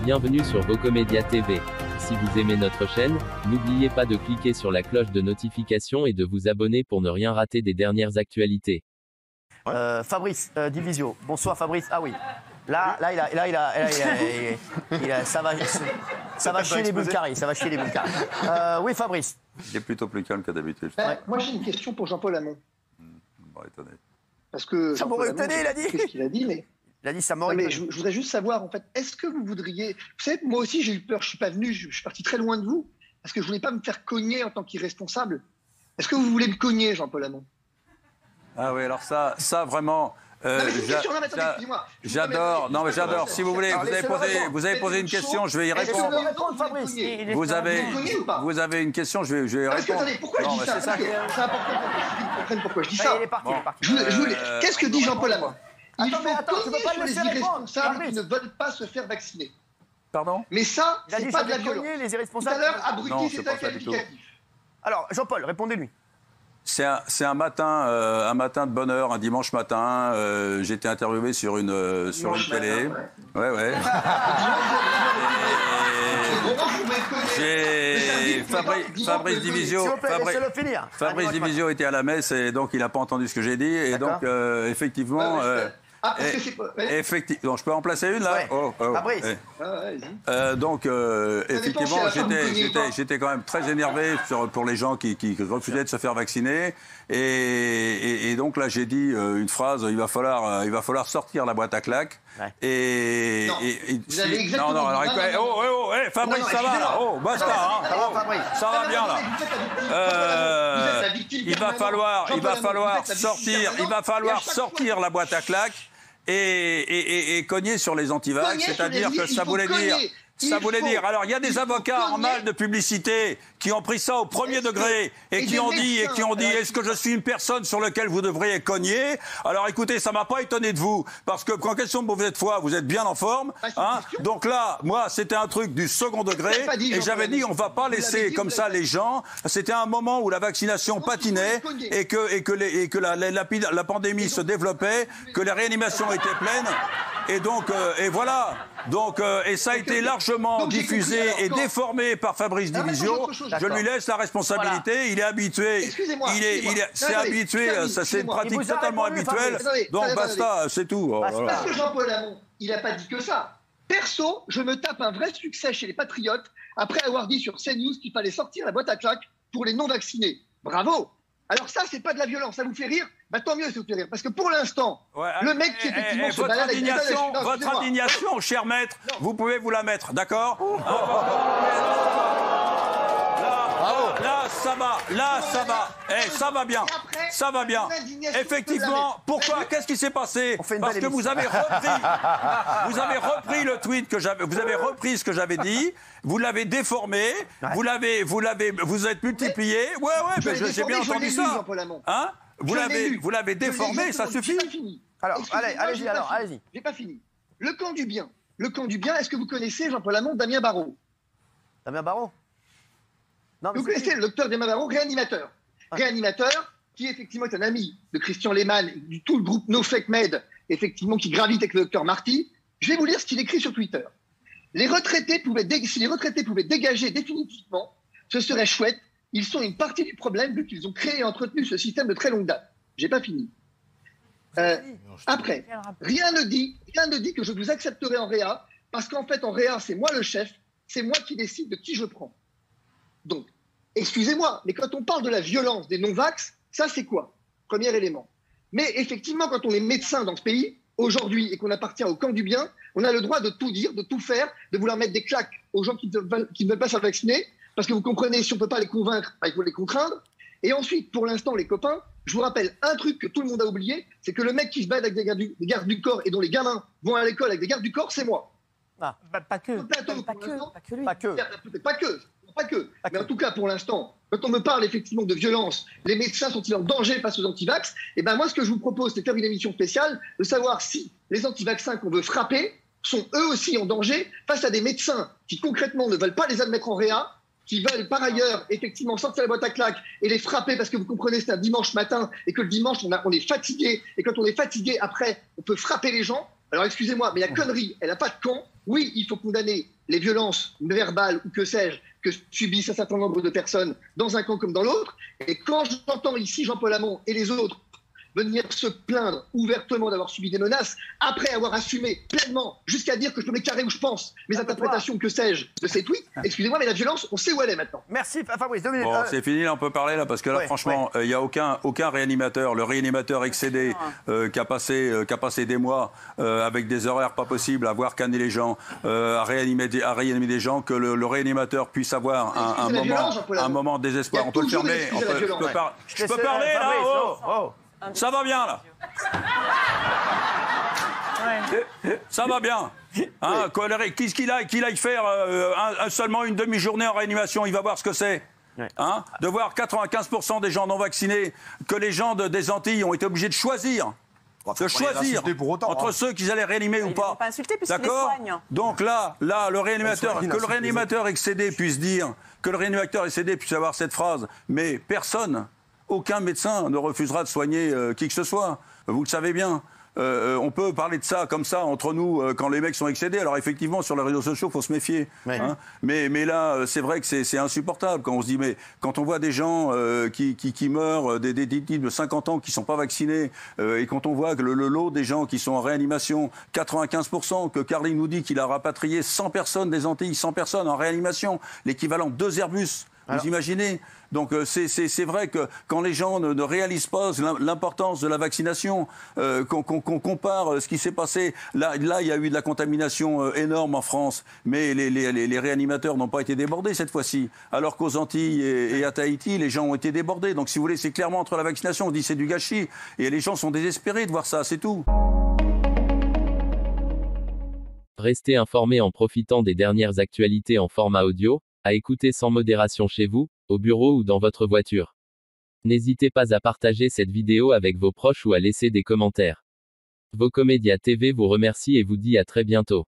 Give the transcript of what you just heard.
Bienvenue sur Vocomédia TV. Si vous aimez notre chaîne, n'oubliez pas de cliquer sur la cloche de notification et de vous abonner pour ne rien rater des dernières actualités. Fabrice Divisio. Bonsoir Fabrice. Ah oui. Là, ça va chier les boules carrées. Ça va chier les boules carrées. Oui, Fabrice. Il est plutôt plus calme qu'à d'habitude. Moi, j'ai une question pour Jean-Paul Hamon. Étonné. Parce que Ça m'aurait étonné, il a dit. Qu'est-ce qu'il a dit, mais... Il a dit ça m'aurait étonné. Je voudrais juste savoir, en fait, est-ce que vous voudriez... Vous savez, moi aussi, j'ai eu peur. Je suis pas venu, je suis parti très loin de vous, parce que je voulais pas me faire cogner en tant qu'irresponsable. Est-ce que vous voulez me cogner, Jean-Paul Hamon? Ah oui, alors ça vraiment... J'adore, non mais j'adore. Si vous voulez, vous avez posé une question, je vais y répondre. Vous avez une question, je vais y répondre. Attendez, pourquoi je dis ça? C'est important pour que je comprenne pourquoi je dis ça. Il est parti. Qu'est-ce que dit Jean-Paul Hamon? Il faut je peux pas le cogner sur laisser les répondre. irresponsables qui ne veulent pas se faire vacciner. Pardon? Mais ça, Il a dit c'est pas ça de la de violence. cogner les Tout à irresponsables. l'heure, Non, abruti, c'est c'est pas un ça du tout. qualificatif. Alors, Jean-Paul, répondez-lui. C'est un matin de bonne heure, un dimanche matin. J'ai été interviewé sur une télé. Ouais. Fabrice Divisio. Laissez-le finir. Fabrice Divisio était à la messe et donc il n'a pas entendu ce que j'ai dit. Et donc, effectivement... Effectivement, je peux en placer une là? Fabrice. Donc, effectivement, j'étais quand même très énervé pour les gens qui refusaient de se faire vacciner. Et donc là, j'ai dit une phrase, il va falloir sortir la boîte à claques. Ouais. Vous avez exactement Fabrice, ça va là. Oh, basta, hein. Ça va bien là. Il va falloir sortir la boîte à claques. Et cogner sur les antivax, c'est-à-dire que ça voulait dire. Alors, il y a des avocats en mal de publicité qui ont pris ça au premier degré et qui ont dit, est-ce que je suis une personne sur laquelle vous devriez cogner? Alors, écoutez, ça m'a pas étonné de vous, parce que quand question de mauvaise foi, vous êtes bien en forme, hein. Donc là, moi, c'était un truc du second degré et j'avais dit, on va pas laisser comme ça les gens. C'était un moment où la vaccination patinait et que la pandémie se développait, que les réanimations étaient pleines. Et donc, et voilà. Donc, et ça a été largement diffusé et déformé par Fabrice Divisio. Je lui laisse la responsabilité. Voilà. Il est habitué. C'est habitué. Ça, c'est une pratique totalement habituelle. Donc, basta, c'est tout. Parce que Jean-Paul Hamon, il n'a pas dit que ça. Perso, je me tape un vrai succès chez les Patriotes après avoir dit sur CNews qu'il fallait sortir la boîte à claques pour les non-vaccinés. Bravo. Alors ça, c'est pas de la violence. Ça vous fait rire? Bah tant mieux, ça vous fait rire. Parce que pour l'instant, le mec qui effectivement se balade avec votre indignation, cher maître, vous pouvez vous la mettre, d'accord? Là, ça va bien. Ça va bien. Effectivement, pourquoi? Qu'est-ce qui s'est passé? Parce que vous avez repris le tweet que j'avais, vous avez repris ce que j'avais dit, vous l'avez déformé, vous êtes multiplié. Ouais, mais j'ai bien entendu ça. Hein? Vous l'avez déformé, ça suffit. Alors, allez-y. J'ai pas fini. Le camp du bien, est-ce que vous connaissez, Jean-Paul Hamon, Damien Barrault? Damien Barrault? Vous connaissez le docteur Damien Barrault, réanimateur. Réanimateur, qui effectivement est un ami de Christian Lehmann, du tout le groupe No Fake Med, effectivement, qui gravite avec le docteur Marty. Je vais vous lire ce qu'il écrit sur Twitter. Si les retraités pouvaient dégager définitivement, ce serait chouette. Ils sont une partie du problème vu qu'ils ont créé et entretenu ce système de très longue date. J'ai pas fini. Après, rien ne dit que je vous accepterai en réa, parce qu'en fait, en réa, c'est moi le chef, c'est moi qui décide de qui je prends. Donc, excusez-moi, mais quand on parle de la violence des non-vax, ça c'est quoi? Premier élément. Mais effectivement, quand on est médecin dans ce pays, aujourd'hui, et qu'on appartient au camp du bien, on a le droit de tout dire, de tout faire, de vouloir mettre des claques aux gens qui ne veulent pas se faire vacciner, parce que vous comprenez, si on ne peut pas les convaincre, il faut les contraindre. Et ensuite, pour l'instant, les copains, je vous rappelle un truc que tout le monde a oublié, c'est que le mec qui se bat avec des gardes du corps et dont les gamins vont à l'école avec des gardes du corps, c'est moi. Ah, pas que. Pas que. Mais en tout cas, pour l'instant, quand on me parle effectivement de violence, les médecins sont-ils en danger face aux antivax? Et ben moi, ce que je vous propose, c'est de faire une émission spéciale, de savoir si les antivaccins qu'on veut frapper sont eux aussi en danger face à des médecins qui concrètement ne veulent pas les admettre en réa, qui veulent par ailleurs effectivement sortir la boîte à claques et les frapper parce que vous comprenez, c'est un dimanche matin et que le dimanche, on est fatigué. Et quand on est fatigué, après, on peut frapper les gens. Alors excusez-moi, mais la connerie, elle n'a pas de camp. Oui, il faut condamner les violences verbales ou que sais-je que subissent un certain nombre de personnes dans un camp comme dans l'autre. Et quand j'entends ici Jean-Paul Hamon et les autres venir se plaindre ouvertement d'avoir subi des menaces, après avoir assumé pleinement, jusqu'à dire que je peux m'écarrer où je pense, mes interprétations, que sais-je, de ces tweets, excusez-moi, mais la violence, on sait où elle est maintenant. Merci Fabrice, 2 minutes. Bon, c'est fini, là, on peut parler là, parce que là, franchement, il n'y a aucun réanimateur. Le réanimateur excédé qui a passé des mois avec des horaires pas possibles, à voir canner les gens, à réanimer des gens, que le réanimateur puisse avoir un moment de désespoir. On peut le fermer. Je peux parler là. Ça va bien là. Ça va bien. Hein, qu'il aille faire seulement une demi-journée en réanimation, il va voir ce que c'est. Hein, de voir 95% des gens non vaccinés, que les gens des Antilles ont été obligés de choisir. Entre ceux qu'ils allaient réanimer ou pas. D'accord. Donc là, le réanimateur excédé puisse dire, que le réanimateur excédé puisse avoir cette phrase, mais personne. Aucun médecin ne refusera de soigner qui que ce soit. Vous le savez bien. On peut parler de ça comme ça entre nous quand les mecs sont excédés. Alors effectivement, sur les réseaux sociaux, il faut se méfier. Hein. Mais là, c'est vrai que c'est insupportable quand on se dit, mais quand on voit des gens qui meurent, des types de 50 ans qui ne sont pas vaccinés, et quand on voit que le lot des gens qui sont en réanimation, 95%, que Carly nous dit qu'il a rapatrié 100 personnes des Antilles, 100 personnes en réanimation, l'équivalent de 2 Airbus. Vous imaginez? Donc c'est vrai que quand les gens ne réalisent pas l'importance de la vaccination, qu'on compare ce qui s'est passé, là il y a eu de la contamination énorme en France, mais les réanimateurs n'ont pas été débordés cette fois-ci, alors qu'aux Antilles et à Tahiti, les gens ont été débordés. Donc si vous voulez, c'est clairement entre la vaccination, on dit c'est du gâchis, et les gens sont désespérés de voir ça, c'est tout. Restez informés en profitant des dernières actualités en format audio, à écouter sans modération chez vous, au bureau ou dans votre voiture. N'hésitez pas à partager cette vidéo avec vos proches ou à laisser des commentaires. Vocomedia TV vous remercie et vous dit à très bientôt.